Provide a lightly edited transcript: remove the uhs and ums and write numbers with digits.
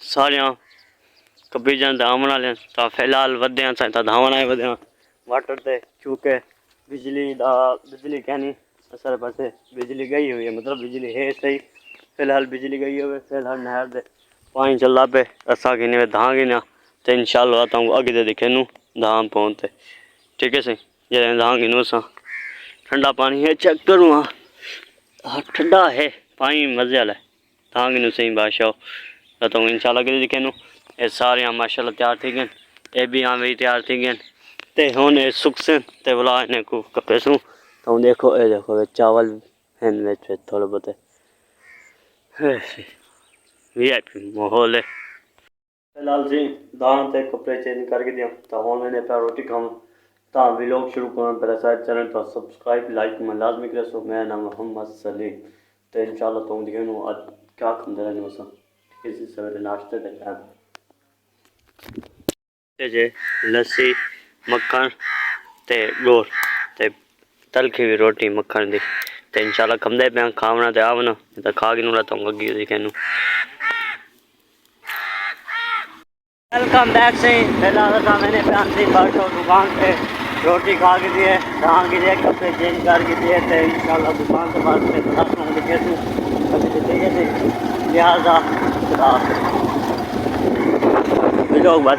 सारियां कभी जान धावन वाले ता फिलहाल वध्या सा ता धावन आए वध्या वाटर ते चूके बिजली कहनी असर पासे बिजली गई हुई है, मतलब बिजली है सही, फिलहाल बिजली गई हुई, फिलहाल नहर दे पानी चला पे असा की नहीं धां की ना तो इंशाल्लाह आता हूँ आगे दे दिखे नू धाम पहुँचते। ठीक है सही ये धां की नू सा ठंडा पानी है चेक करूँ। हाँ ठंडा है पानी मजे वाला है धां की नू सही बादशाह आता हूँ इंशाल्लाह आगे दे दिखे नू। ये सारे माशाल्लाह तैयार थी गए, ये भी यहाँ भी तैयार थी गए ते हुन सुख से ते बुला इन्हें को कपे सूँ तो देखो ये देखो चावल हैं विच थोड़े बहुत वीआईपी माहौल है। फिलहाल जी दान ते कपड़े चेंज करके दिया तो हुन मैंने पे रोटी खाऊं ता व्लॉग शुरू करने पहले सारे चैनल तो सब्सक्राइब लाइक में लाजमी करे सो। मेरा नाम मोहम्मद सलीम तो इंशाल्लाह तुम दिखे आज क्या खाते रहने वसा किसी सवेरे नाश्ते दे टाइम जे लस्सी मक्खन ते गोल ते तलखी हुई रोटी मक्खन दी तो इंशाल्लाह खमदे पे खावना ते आवना तो खा के रहता हूँ अगे दिखे नू। वेलकम बैक से फिलहाल मैंने प्रांति बैठो दुकान पे रोटी खा के दिए जहाँ के दिए कपड़े चेंज करके दिए थे इंशाल्लाह दुकान से बाद में बताता हूँ दिखे तू कभी तो चाहिए थे लिहाजा लोग बात